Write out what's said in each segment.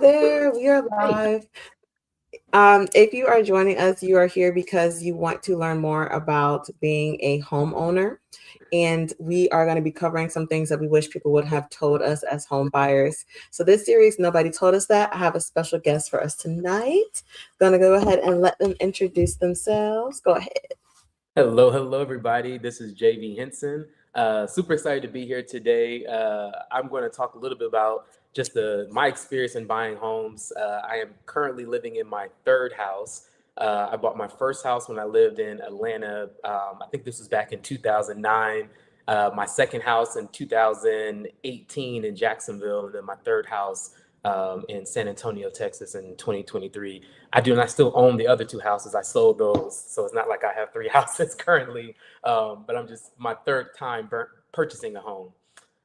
there, we are Hey. live. If you are joining us, you are here because you want to learn more about being a homeowner. And we are going to be covering some things that we wish people would have told us as home buyers. So, this series, Nobody Told Us That. I have a special guest for us tonight. Gonna go ahead and let them introduce themselves. Go ahead. Hello, everybody. This is JV Henson. Super excited to be here today. I'm going to talk a little bit about just my experience in buying homes. I am currently living in my third house. I bought my first house when I lived in Atlanta. I think this was back in 2009. My second house in 2018 in Jacksonville, and then my third house in San Antonio, Texas in 2023. I do not still own the other two houses. I sold those. So it's not like I have three houses currently, but I'm just my third time purchasing a home.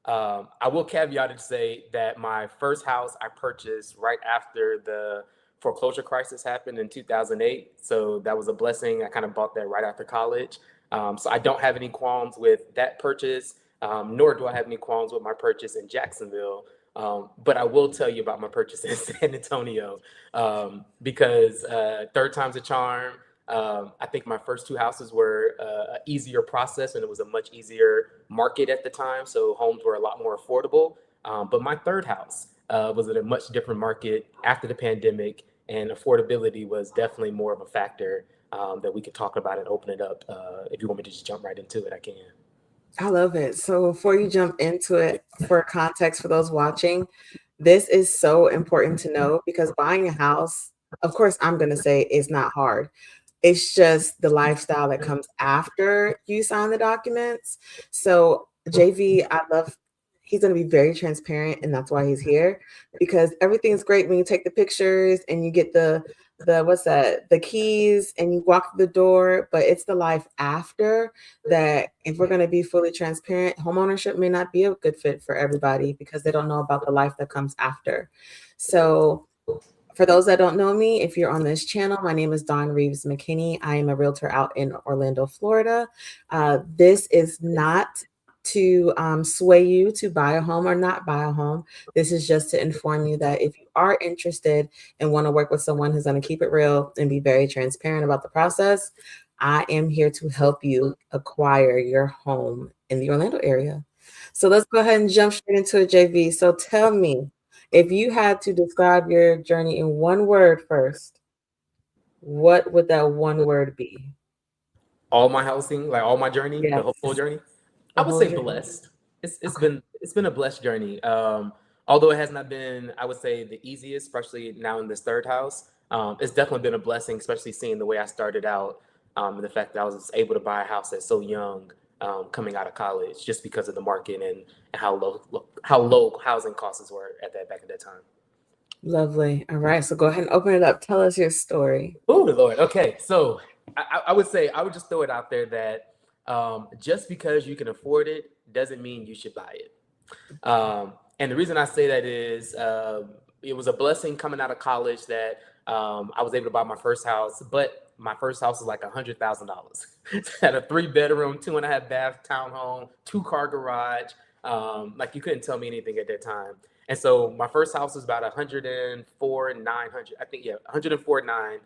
I will caveat it to say that my first house I purchased right after the foreclosure crisis happened in 2008. So that was a blessing. I kind of bought that right after college. So I don't have any qualms with that purchase, nor do I have any qualms with my purchase in Jacksonville. But I will tell you about my purchase in San Antonio because third time's a charm. I think my first two houses were an easier process, and it was a much easier market at the time. So homes were a lot more affordable. But my third house was at a much different market after the pandemic, and affordability was definitely more of a factor that we could talk about and open it up. If you want me to just jump right into it, I can. I love it. So before you jump into it, for context for those watching, this is so important to know because buying a house, of course, I'm going to say it's not hard. It's just the lifestyle that comes after you sign the documents. So JV, I love he's going to be very transparent and that's why he's here because everything's great when you take the pictures and you get the what's that the keys and you walk through the door, but it's the life after that. If we're going to be fully transparent, homeownership may not be a good fit for everybody because they don't know about the life that comes after. So for those that don't know me, if you're on this channel, my name is Dawn Reeves McKinney. I am a realtor out in Orlando, Florida. This is not to sway you to buy a home or not buy a home. This is just to inform you that if you are interested and want to work with someone who's going to keep it real and be very transparent about the process, I am here to help you acquire your home in the Orlando area. So let's go ahead and jump straight into it, JV. So tell me, if you had to describe your journey in one word first, what would that one word be? All my housing, like all my journey, the whole full Yes, journey. I the would whole say journey. blessed. Okay. It's been a blessed journey. Although it has not been, I would say, the easiest, especially now in this third house. It's definitely been a blessing, especially seeing the way I started out, and the fact that I was able to buy a house at so young, coming out of college, just because of the market and how low housing costs were at that back at that time. Lovely. All right. So go ahead and open it up. Tell us your story. Oh, the Lord. Okay, so I would say I would just throw it out there that just because you can afford it doesn't mean you should buy it. And the reason I say that is it was a blessing coming out of college that I was able to buy my first house, but my first house was like $100,000. Had a 3 bedroom, 2.5 bath townhome, 2 car garage. Like you couldn't tell me anything at that time. And so my first house was about 104,900. I think, yeah, 104,900.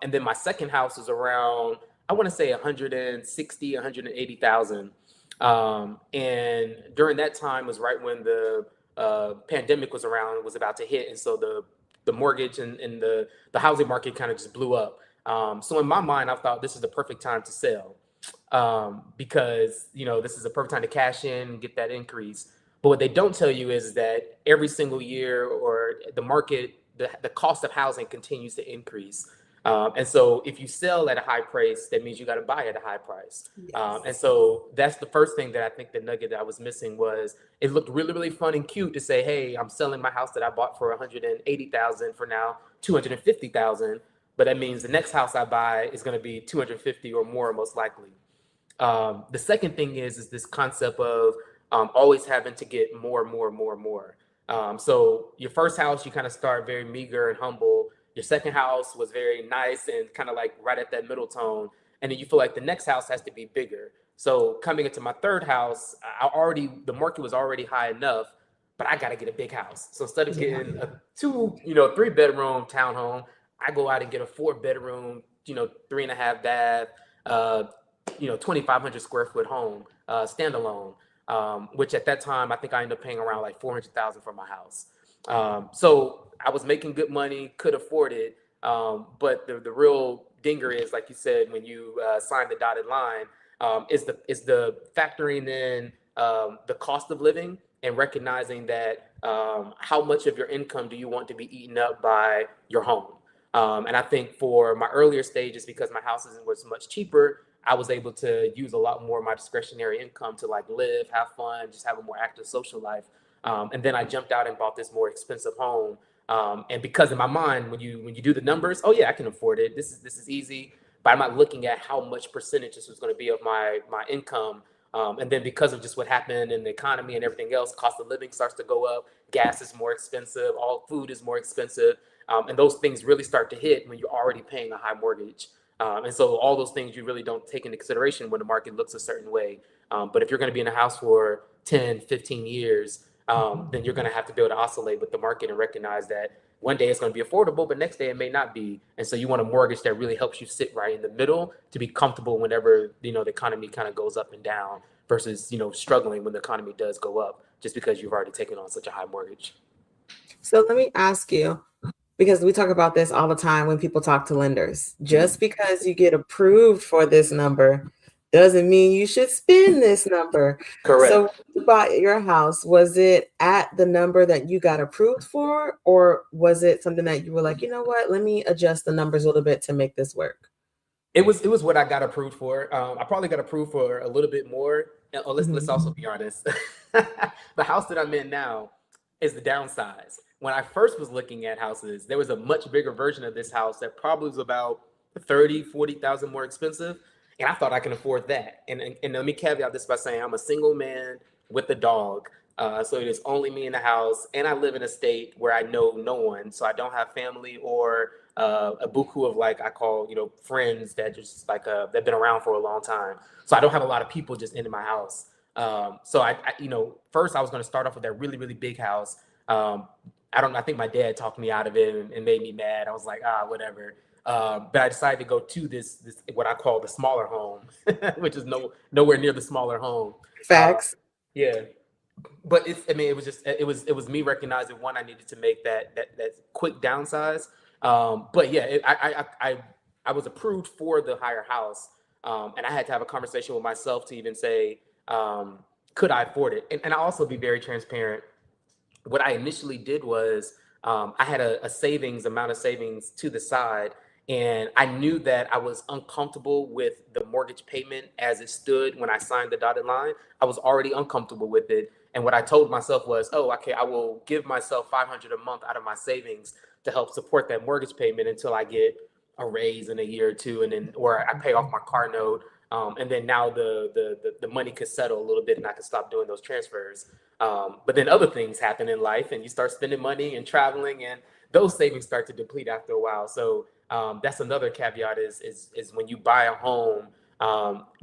And then my second house was around, I want to say 160, 180,000. And during that time was right when the pandemic was around, was about to hit. And so the mortgage and the housing market kind of just blew up. So in my mind, I thought this is the perfect time to sell because, you know, this is the perfect time to cash in and get that increase. But what they don't tell you is that every single year or the market, the cost of housing continues to increase. And so if you sell at a high price, that means you got to buy at a high price. And Yes. so that's the first thing that I think the nugget that I was missing was it looked really, really fun and cute to say, hey, I'm selling my house that I bought for 180,000 for now 250,000. But that means the next house I buy is going to be 250 or more, most likely. The second thing is this concept of always having to get more. So your first house, you kind of start very meager and humble. Your second house was very nice and kind of like right at that middle tone. And then you feel like the next house has to be bigger. So coming into my third house, the market was already high enough, but I got to get a big house. So instead of Yeah. getting a 3-bedroom townhome, I go out and get a 4-bedroom, 3.5 bath, 2,500 square foot home, standalone. Which at that time I think I ended up paying around like 400,000 for my house. So I was making good money, could afford it. But the real dinger is, like you said, when you sign the dotted line, is the factoring in the cost of living and recognizing that how much of your income do you want to be eaten up by your home. And I think for my earlier stages, because my house was much cheaper, I was able to use a lot more of my discretionary income to like live, have fun, just have a more active social life. And then I jumped out and bought this more expensive home. And because in my mind, when you do the numbers, oh yeah, I can afford it. This is easy. But I'm not looking at how much percentage this was going to be of my income. And then because of just what happened in the economy and everything else, cost of living starts to go up. Gas is more expensive. All food is more expensive. And those things really start to hit when you're already paying a high mortgage. And so all those things you really don't take into consideration when the market looks a certain way. But if you're going to be in a house for 10, 15 years, then you're going to have to be able to oscillate with the market and recognize that one day it's going to be affordable, but next day it may not be. And so you want a mortgage that really helps you sit right in the middle to be comfortable whenever, the economy kind of goes up and down versus, struggling when the economy does go up just because you've already taken on such a high mortgage. So let me ask you, because we talk about this all the time when people talk to lenders. Just because you get approved for this number doesn't mean you should spend this number. So Correct. when you bought your house, was it at the number that you got approved for, or was it something that you were like, you know what, let me adjust the numbers a little bit to make this work? It was what I got approved for. I probably got approved for a little bit more. And let's Mhm. also be honest. The house that I'm in now is the downsize. When I first was looking at houses, there was a much bigger version of this house that probably was about 30, 40,000 more expensive. And I thought I can afford that. And let me caveat this by saying I'm a single man with a dog. So it is only me in the house. And I live in a state where I know no one. So I don't have family or a buku of like I call friends that just like they've been around for a long time. So I don't have a lot of people just into my house. So first I was going to start off with that really really big house. I think my dad talked me out of it and made me mad. I was like whatever. But I decided to go to this what I call the smaller home, which is nowhere near the smaller home. Uh, Facts. yeah, but it was me recognizing one I needed to make that quick downsize. But yeah, I was approved for the higher house, and I had to have a conversation with myself to even say, could I afford it? And I'll also be very transparent. What I initially did was I had a savings amount of savings to the side, and I knew that I was uncomfortable with the mortgage payment as it stood when I signed the dotted line. I was already uncomfortable with it, and what I told myself was, "Oh, okay, I will give myself 500 a month out of my savings to help support that mortgage payment until I get a raise in a year or two, and then or I pay off my car note." And then now the money could settle a little bit, and I could stop doing those transfers. But then other things happen in life, and you start spending money and traveling, and those savings start to deplete after a while. So that's another caveat: is when you buy a home,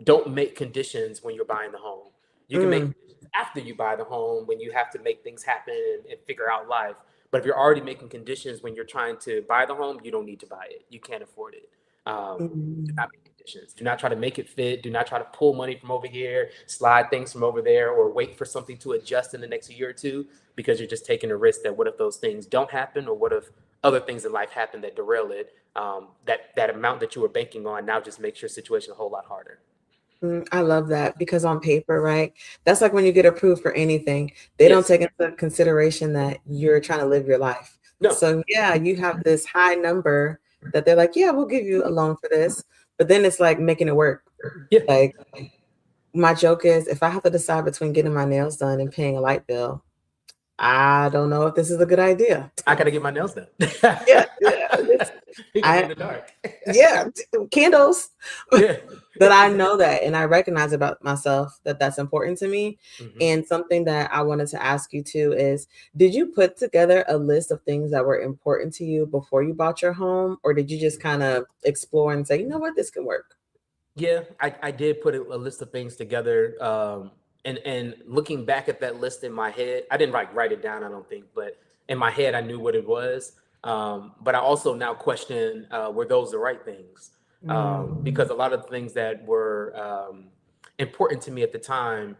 don't make conditions when you're buying the home. You can make Mm, conditions after you buy the home when you have to make things happen and figure out life. But if you're already making conditions when you're trying to buy the home, you don't need to buy it. You can't afford it. Do mm, not make conditions. Do not try to make it fit. Do not try to pull money from over here, slide things from over there, or wait for something to adjust in the next year or two because you're just taking a risk that what if those things don't happen, or what if other things in life happen that derail it? That amount that you were banking on now just makes your situation a whole lot harder. I love that because on paper, right? That's like when you get approved for anything, they don't Yes. take into consideration that you're trying to live your life. No. So, yeah, you have this high number that they're like, yeah, we'll give you a loan for this. But then it's like making it work. Yeah. Like, my joke is if I have to decide between getting my nails done and paying a light bill, I don't know if this is a good idea. I gotta get my nails done. Yeah, yeah. You got me in I the dark. yeah, candles. Yeah. But I know that and I recognize about myself that that's important to me. Mhm. And something that I wanted to ask you too is, did you put together a list of things that were important to you before you bought your home, or did you just kind of explore and say, you know what, this can work? Yeah, I did put a list of things together. and looking back at that list in my head, I didn't write it down, I don't think, but in my head, I knew what it was. But I also now question, were those the right things? Because a lot of the things that were important to me at the time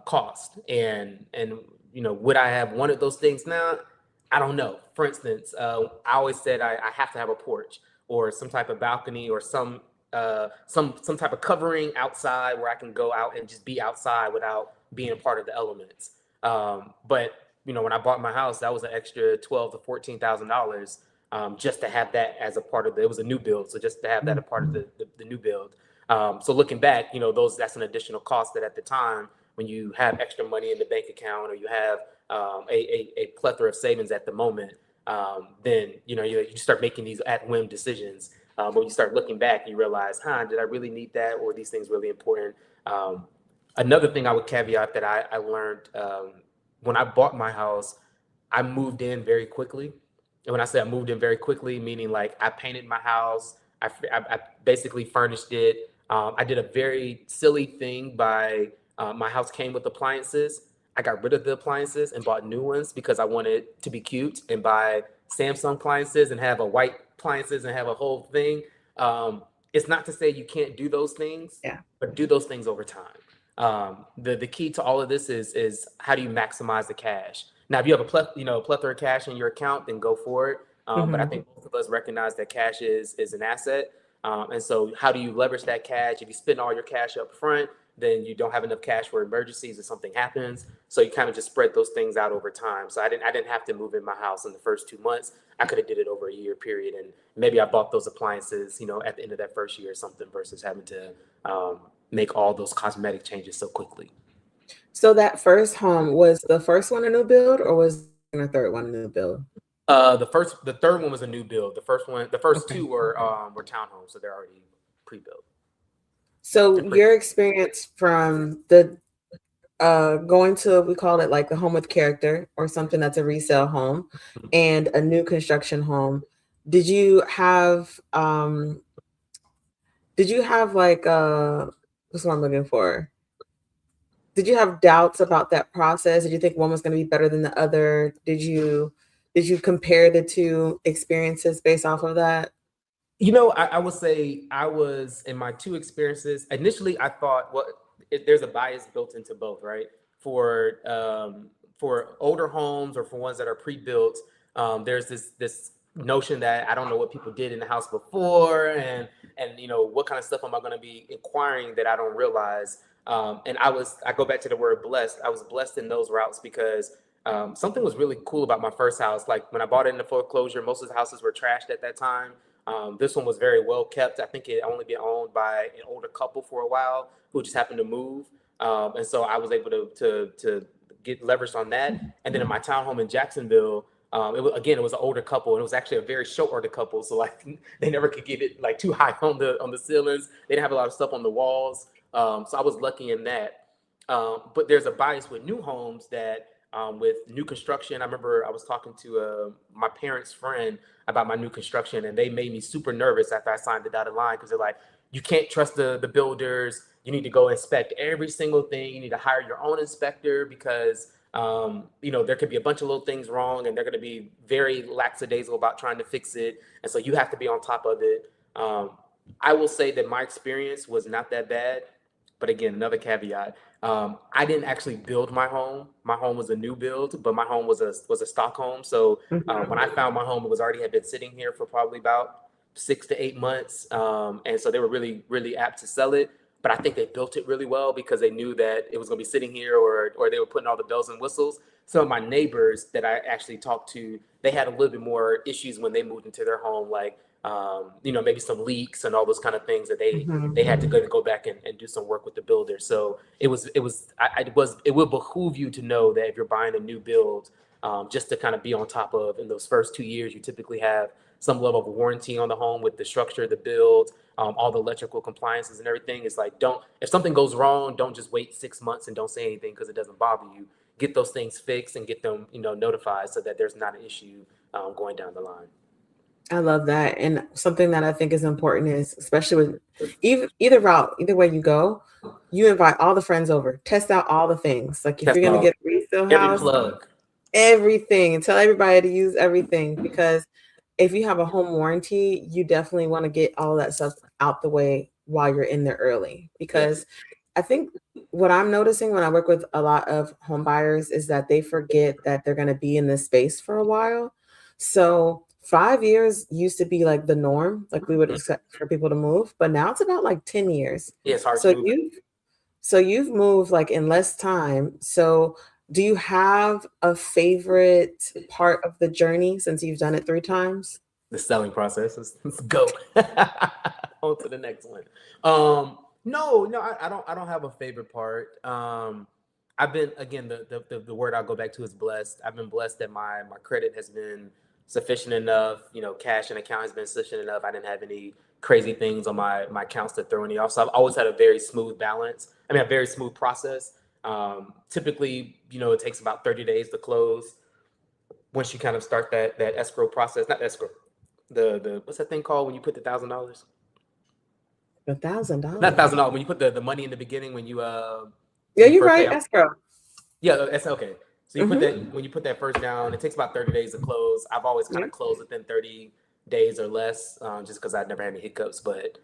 cost, and would I have wanted those things now? I don't know. For instance, I always said I have to have a porch or some type of balcony or some type of covering outside where I can go out and just be outside without being a part of the elements. But when I bought my house, that was an extra $12,000 to $14,000 just to have that as a part of it. It was a new build, so just to have that a part of the new build. So looking back, that's an additional cost that at the time when you have extra money in the bank account or you have a plethora of savings at the moment, then you start making these at whim decisions. When you start looking back, you realize, did I really need that, or are these things really important? Another thing I would caveat that I learned when I bought my house, I moved in very quickly. And when I say I moved in very quickly, meaning like I painted my house, I basically furnished it. I did a very silly thing by my house came with appliances. I got rid of the appliances and bought new ones because I wanted to be cute and buy Samsung appliances and have a white appliances and have a whole thing. It's not to say you can't do those things, Yeah. but do those things over time. The key to all of this is how do you maximize the cash? Now, if you have a plethora of cash in your account, then go for it. But I think both of us recognize that cash is an asset. And so how do you leverage that cash? If you spend all your cash up front, then you don't have enough cash for emergencies if something happens. So you kind of just spread those things out over time. So I didn't have to move in my house in the first 2 months. I could have did it over a year period. And maybe I bought those appliances, at the end of that first year or something versus having to make all those cosmetic changes so quickly. So that first home, was the first one a new build or was the third one a new build? The third one was a new build. The first Okay. two were townhomes, so they're already pre-built. So And pre- your experience from the going to, we call it like the home with character or something that's a resale home and a new construction home, did you have like what's what I'm looking for? Did you have doubts about that process? Did you think one was going to be better than the other? Did you compare the two experiences based off of that? I would say I was in my two experiences. Initially, I thought, well, there's a bias built into both, right? For older homes or for ones that are pre-built, there's this notion that I don't know what people did in the house before, and what kind of stuff am I going to be inquiring that I don't realize. And I go back to the word blessed. I was blessed in those routes because something was really cool about my first house. Like when I bought it in the foreclosure, most of the houses were trashed at that time. This one was very well kept. I think it only been owned by an older couple for a while who just happened to move, and so I was able to get leverage on that. And then in my townhome in Jacksonville, it was an older couple, and it was actually a very short older couple. So like they never could get it like too high on the ceilings. They didn't have a lot of stuff on the walls, so I was lucky in that. But there's a bias with new homes that with new construction. I remember I was talking to my parents' friend about my new construction, and they made me super nervous after I signed the dotted line because they're like, you can't trust the builders. You need to go inspect every single thing. You need to hire your own inspector because there could be a bunch of little things wrong, and they're going to be very lackadaisical about trying to fix it. And so you have to be on top of it. I will say that my experience was not that bad. But again, another caveat. I didn't actually build my home. My home was a new build, but my home was a stock home. So when I found my home, it was already had been sitting here for probably about 6 to 8 months, and so they were really really apt to sell it. But I think they built it really well because they knew that it was going to be sitting here, or they were putting all the bells and whistles. Some of my neighbors that I actually talked to, they had a little bit more issues when they moved into their home, like maybe some leaks and all those kind of things that they had to go back and do some work with the builder. So it will behoove you to know that if you're buying a new build, just to kind of be on top of in those first 2 years, you typically have some level of warranty on the home with the structure, the build, all the electrical compliances and everything. It's like, if something goes wrong, don't just wait 6 months and don't say anything because it doesn't bother you. Get those things fixed and get them, notified so that there's not an issue going down the line. I love that. And something that I think is important is, especially with either route, either way you go, you invite all the friends over, test out all the things. Like if That's you're gonna all. get a resale Every house, plug. everything, and tell everybody to use everything, because if you have a home warranty, you definitely want to get all that stuff out the way while you're in there early. Yes. Because I think what I'm noticing when I work with a lot of home buyers is that they forget that they're going to be in this space for a while. So 5 years used to be like the norm, like we would Mhm. expect for people to move, but now it's about like 10 years. Yeah, it's hard to So move. you've moved like in less time. So do you have a favorite part of the journey since you've done it 3 times? The selling process. Let's go. On to the next one. No, I don't have a favorite part. I've been, again, the word I'll go back to is blessed. I've been blessed that my credit has been sufficient enough. Cash and account has been sufficient enough. I didn't have any crazy things on my accounts to throw any off. So I've always had a very smooth balance. I mean, a very smooth process. Typically, it takes about 30 days to close once you kind of start that escrow process. Not escrow, the what's that thing called when you put the $1,000? A thousand Not dollars. $1,000 when you put the money in the beginning Yeah, when you you're first pay right. out. Escrow. Yeah, that's okay. So you put Hmm. that when you put that first down, it takes about 30 days to close. I've always kind Yeah, of closed within 30 days or less, just because I've never had any hiccups. But it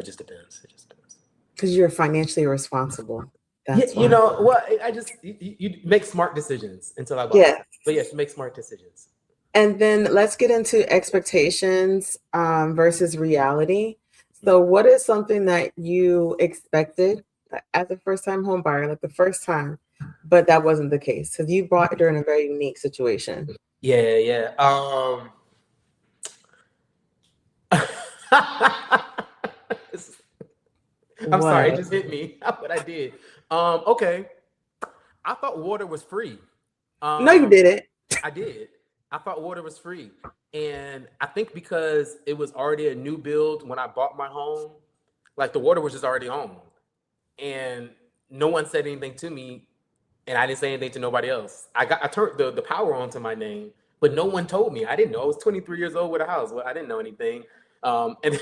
just depends. It just depends. because you're financially responsible. Yeah, That's why. what I just you make smart decisions until I buy. Yeah. But yes, make smart decisions. And then let's get into expectations versus reality. So, what is something that you expected as a first time home buyer, like the first time, but that wasn't the case? Because you bought during a very unique situation. Yeah, yeah. I'm sorry, it What? just hit me what I did. Okay. I thought water was free. No, you Um, didn't. I did. I thought water was free. And I think because it was already a new build when I bought my home, like the water was just already on. And no one said anything to me, and I didn't say anything to nobody else. I turned the power on to my name, but no one told me. I didn't know. I was 23 years old with a house. Well, I didn't know anything. And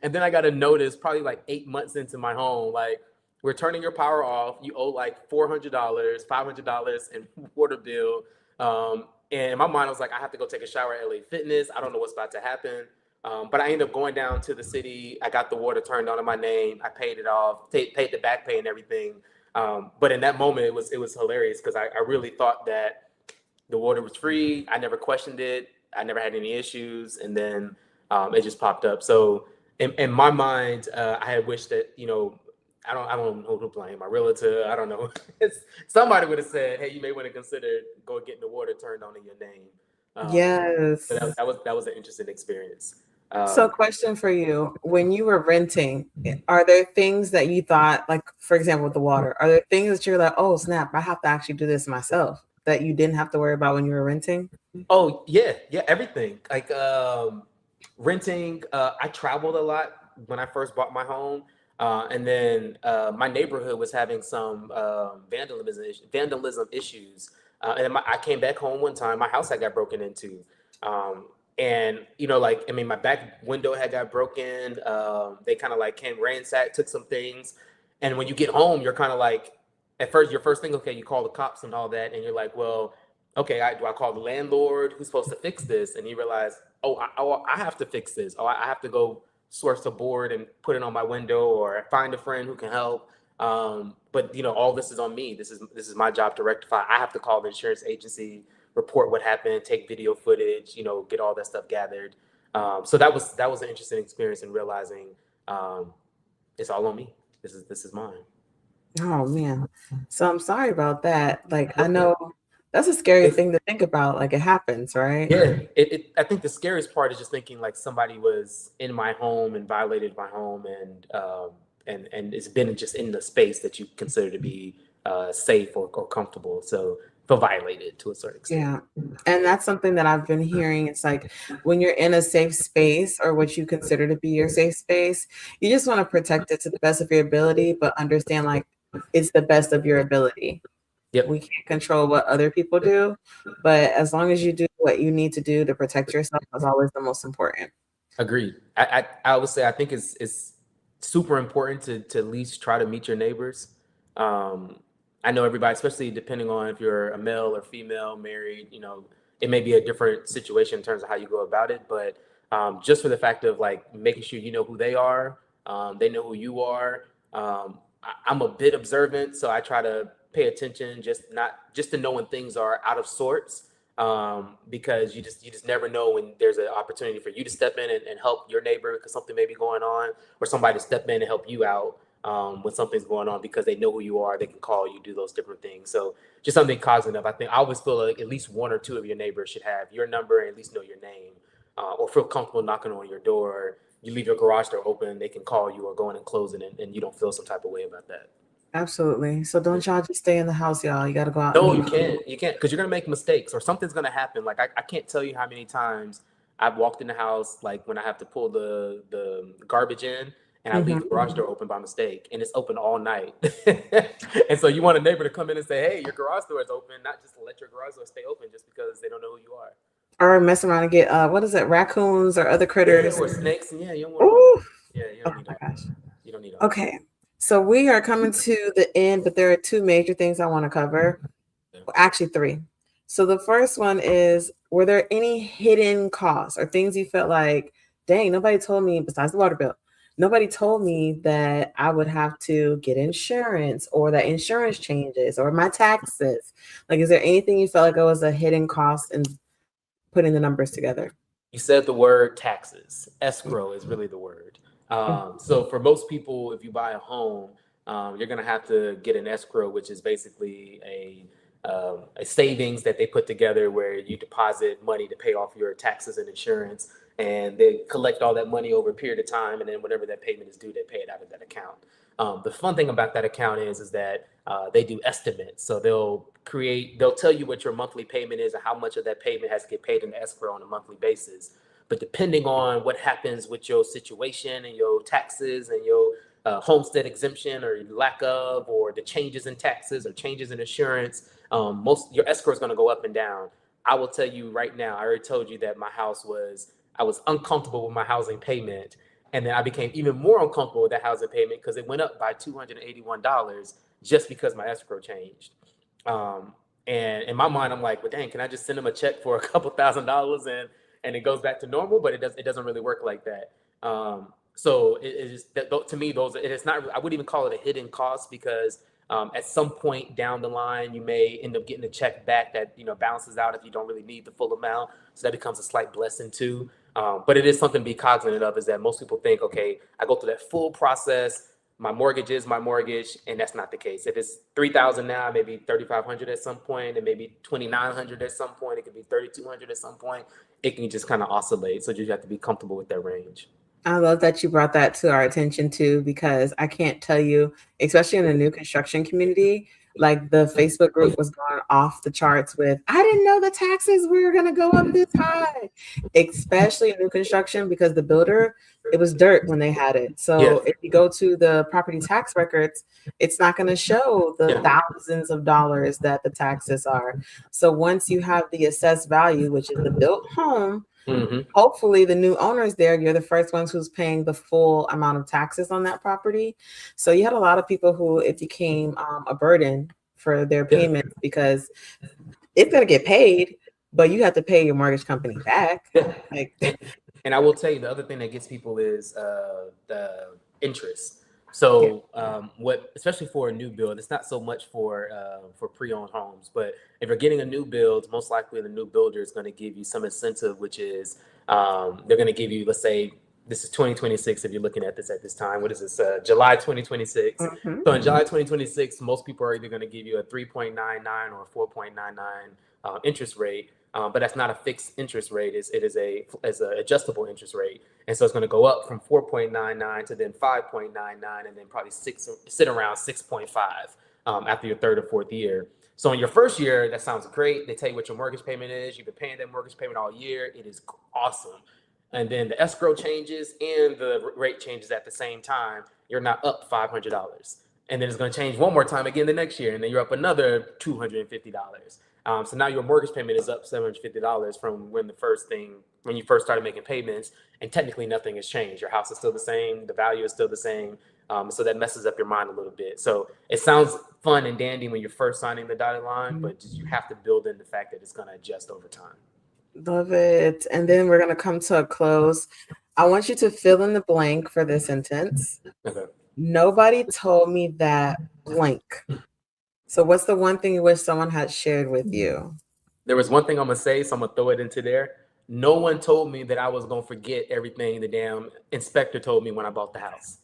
and then I got a notice probably like 8 months into my home, like, we're turning your power off. You owe like $400, $500 in water bill. And in my mind, I was like, I have to go take a shower at LA Fitness. I don't know what's about to happen. But I ended up going down to the city. I got the water turned on in my name. I paid it off, paid the back pay and everything. But in that moment, it was hilarious because I really thought that the water was free. I never questioned it. I never had any issues, and then it just popped up. So in my mind, I had wished that I don't know who to blame. My realtor, I don't know. Somebody would have said, "Hey, you may want to consider go getting the water turned on in your name." Um, but that, Yes. that was that was an interesting experience. So, Um, question for you: when you were renting, are there things that you thought, like for example, with the water, are there things that you're like, oh snap, I have to actually do this myself that you didn't have to worry about when you were renting? Oh yeah, yeah, everything. Like renting. I traveled a lot when I first bought my home, and then my neighborhood was having some vandalism issues. And I came back home one time. My house had got broken into, um, and like, I mean, my back window had got broken. They kind of like came ransacked, took some things, and when you get home, you're kind of like, at first, your first thing, okay, you call the cops and all that, and you're like, well, okay, do I call the landlord who's supposed to fix this? And you realize, I have to fix this. Oh, I have to go source a board and put it on my window, or find a friend who can help. But all this is on me. This is my job to rectify. I have to call the insurance agency, report what happened, take video footage, get all that stuff gathered. So that was an interesting experience in realizing it's all on me. This is mine. Oh man. So I'm sorry about that. Like I Okay. know that's a scary It's thing to think about. Like it happens, right? Yeah, I think the scariest part is just thinking like somebody was in my home and violated my home, and it's been just in the space that you consider to be safe or comfortable. So feel violated to a certain extent. Yeah. And that's something that I've been hearing. It's like when you're in a safe space or what you consider to be your safe space, you just want to protect it to the best of your ability, but understand like it's the best of your ability. We Yep. can't control what other people do, but as long as you do what you need to do to protect yourself is always the most important. Agreed. I would say I think it's super important to at least try to meet your neighbors. Um, I know everybody, especially depending on if you're a male or female, married, it may be a different situation in terms of how you go about it. But just for the fact of like making sure you know who they know who you are. I'm a bit observant, so I try to pay attention, just to know when things are out of sorts, because you just never know when there's an opportunity for you to step in and help your neighbor because something may be going on, or somebody to step in and help you out when something's going on because they know who you are, they can call you, do those different things. So just something cognizant of. I think I always feel like at least one or two of your neighbors should have your number and at least know your name, or feel comfortable knocking on your door. You leave your garage door open, they can call you or go in and close it, and you don't feel some type of way about that. Absolutely. So don't y'all just stay in the house, y'all. You got to go out and No, you meet. can't. You can't, because you're gonna make mistakes or something's gonna happen. Like I can't tell you how many times I've walked in the house, like when I have to pull the garbage in, and I leave the Mhm. garage door open by mistake, and it's open all night. And so you want a neighbor to come in and say, "Hey, your garage door is open," not just to let your garage door stay open just because they don't know who you are. Or mess around and get what is it, raccoons or other Yeah, critters. or snakes. And yeah, you don't want all Ooh. that. Yeah, you Oh don't need my all gosh. that. You don't need all that. Okay. So we are coming to the end, but there are two major things I want to cover. Yeah. Well, actually, three. So the first one is, were there any hidden costs or things you felt like, dang, nobody told me besides the water bill? Nobody told me that I would have to get insurance or that insurance changes or my taxes. Like, is there anything you felt like it was a hidden cost in putting the numbers together? You said the word taxes. Escrow is really the word. So for most people, if you buy a home, you're going to have to get an escrow, which is basically a savings that they put together where you deposit money to pay off your taxes and insurance, and they collect all that money over a period of time, and then whenever that payment is due, they pay it out of that account. The fun thing about that account is that they do estimates. So they'll tell you what your monthly payment is and how much of that payment has to get paid in escrow on a monthly basis. But depending on what happens with your situation and your taxes and your homestead exemption or lack of, or the changes in taxes or changes in insurance, most your escrow is going to go up and down. I will tell you right now, I already told you that I was uncomfortable with my housing payment. And then I became even more uncomfortable with that housing payment because it went up by $281 just because my escrow changed. Um, and in my mind, I'm like, well, dang, can I just send them a check for a couple $1,000s and it goes back to normal? But it doesn't really work like that. So it is that, to me, it is not. I wouldn't even call it a hidden cost because at some point down the line, you may end up getting a check back that balances out if you don't really need the full amount. So that becomes a slight blessing too. But it is something to be cognizant of, is that most people think, okay, I go through that full process. My mortgage is my mortgage, and that's not the case. If it's 3,000 now, maybe 3,500 at some point, and maybe 2,900 at some point. It could be 3,200 at some point. It can just kind of oscillate. So you just have to be comfortable with that range. I love that you brought that to our attention too, because I can't tell you, especially in the new construction community, like the Facebook group was going off the charts with, I didn't know the taxes were going to go up this high, especially in new construction because the builder, it was dirt when they had it. So Yes. if you go to the property tax records, it's not going to show the Yeah. thousands of dollars that the taxes are. So once you have the assessed value, which is the built home, Hmm. hopefully the new owners there, you're the first ones who's paying the full amount of taxes on that property. So you had a lot of people who it became a burden for their Yeah. payments because it's going to get paid, but you have to pay your mortgage company back. Yeah. Like, And, and I will tell you, the other thing that gets people is the interest. So especially for a new build, it's not so much for pre-owned homes, but if you're getting a new build, most likely the new builder is going to give you some incentive, which is they're going to give you, let's say this is 2026. If you're looking at this at this time, what is this? July 2026. mhm. So in July 2026, most people are either going to give you a 3.99 or a 4.99 interest rate. But that's not a fixed interest rate. It is an adjustable interest rate, and so it's going to go up from 4.99 to then 5.99, and then probably sit around 6.5 after your third or fourth year. So in your first year, that sounds great. They tell you what your mortgage payment is. You've been paying that mortgage payment all year. It is awesome. And then the escrow changes and the rate changes at the same time. You're now up $500, and then it's going to change one more time again the next year, and then you're up another $250. So now your mortgage payment is up $750 from when you first started making payments, and technically nothing has changed. Your house is still the same, the value is still the same. So that messes up your mind a little bit. So it sounds fun and dandy when you're first signing the dotted line, but just you have to build in the fact that it's going to adjust over time. Love it. And then we're going to come to a close. I want you to fill in the blank for this sentence. Okay. Nobody told me that blank. So what's the one thing you wish someone had shared with you? There was one thing I'm going to say, so I'm going to throw it into there. No one told me that I was going to forget everything the damn inspector told me when I bought the house.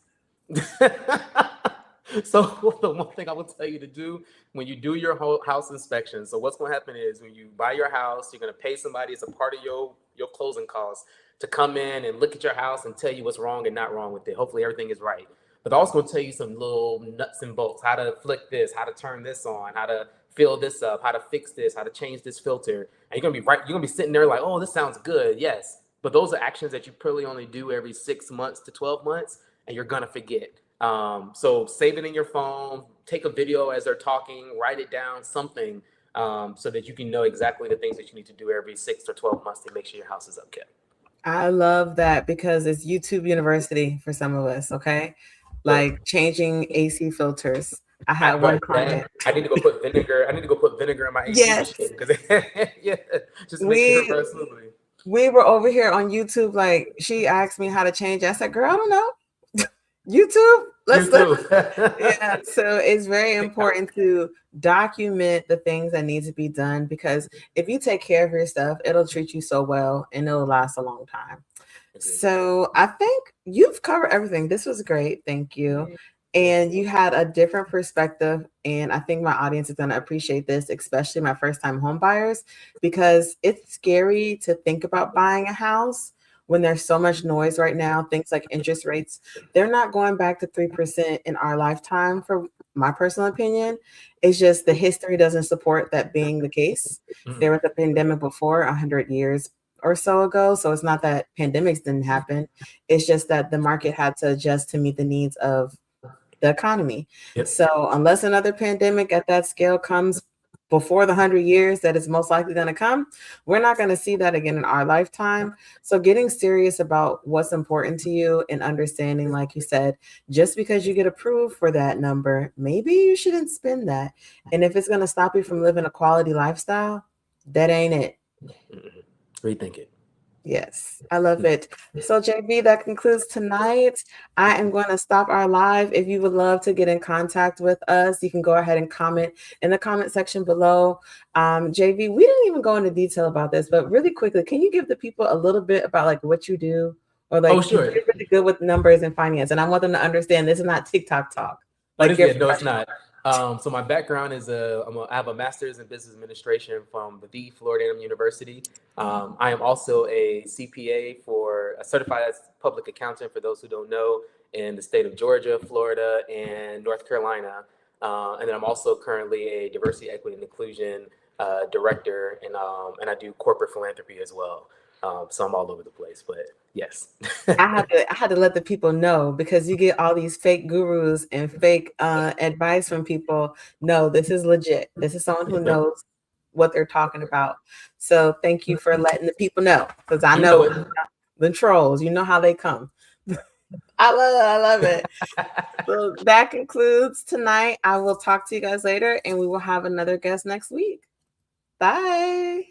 So the one thing I will tell you to do when you do your whole house inspection. So what's going to happen is when you buy your house, you're going to pay somebody as a part of your closing costs to come in and look at your house and tell you what's wrong and not wrong with it. Hopefully everything is right. But they're also going to tell you some little nuts and bolts, how to flick this, how to turn this on, how to fill this up, how to fix this, how to change this filter. And you're going to be sitting there like, oh, this sounds good. Yes. But those are actions that you probably only do every 6 months to 12 months, and you're going to forget. So save it in your phone, take a video as they're talking, write it down, something, so that you can know exactly the things that you need to do every 6 or 12 months to make sure your house is okay. I love that because it's YouTube University for some of us, okay? Like changing AC filters. I had one client. I need to go put vinegar. I need to go put vinegar in my AC Yes. machine because yeah, just make sure it runs smoothly. We were over here on YouTube. Like she asked me how to change. I said, "Girl, I don't know." YouTube. Let's yeah. So it's very important to document the things that need to be done because if you take care of your stuff, it'll treat you so well and it'll last a long time. So I think you've covered everything. This was great. Thank you. And you had a different perspective. And I think my audience is going to appreciate this, especially my first time home buyers, because it's scary to think about buying a house when there's so much noise right now. Things like interest rates, they're not going back to 3% in our lifetime, for my personal opinion. It's just the history doesn't support that being the case. There was a pandemic before 100 years or so ago. So it's not that pandemics didn't happen. It's just that the market had to adjust to meet the needs of the economy. Yep. So unless another pandemic at that scale comes before the 100 years that is most likely going to come, we're not going to see that again in our lifetime. So getting serious about what's important to you and understanding, like you said, just because you get approved for that number, maybe you shouldn't spend that. And if it's going to stop you from living a quality lifestyle, that ain't it. Rethink it. Yes, I love it. So JB, that concludes tonight. I am going to stop our live. If you would love to get in contact with us, you can go ahead and comment in the comment section below. JB, we didn't even go into detail about this, but really quickly, can you give the people a little bit about like what you do? Or like, sure. You're really good with numbers and finance. And I want them to understand this is not TikTok talk. Like no, it's not. So my background is I have a master's in business administration from the Florida A&M University. I am also a CPA a certified public accountant for those who don't know in the state of Georgia, Florida, and North Carolina. And then I'm also currently a diversity, equity, and inclusion director, and I do corporate philanthropy as well. So I'm all over the place, but yes. I had to let the people know because you get all these fake gurus and fake advice from people. No, this is legit. This is someone who knows what they're talking about. So thank you for letting the people know, because I know the trolls, you know how they come. I love it. So that concludes tonight. I will talk to you guys later and we will have another guest next week. Bye.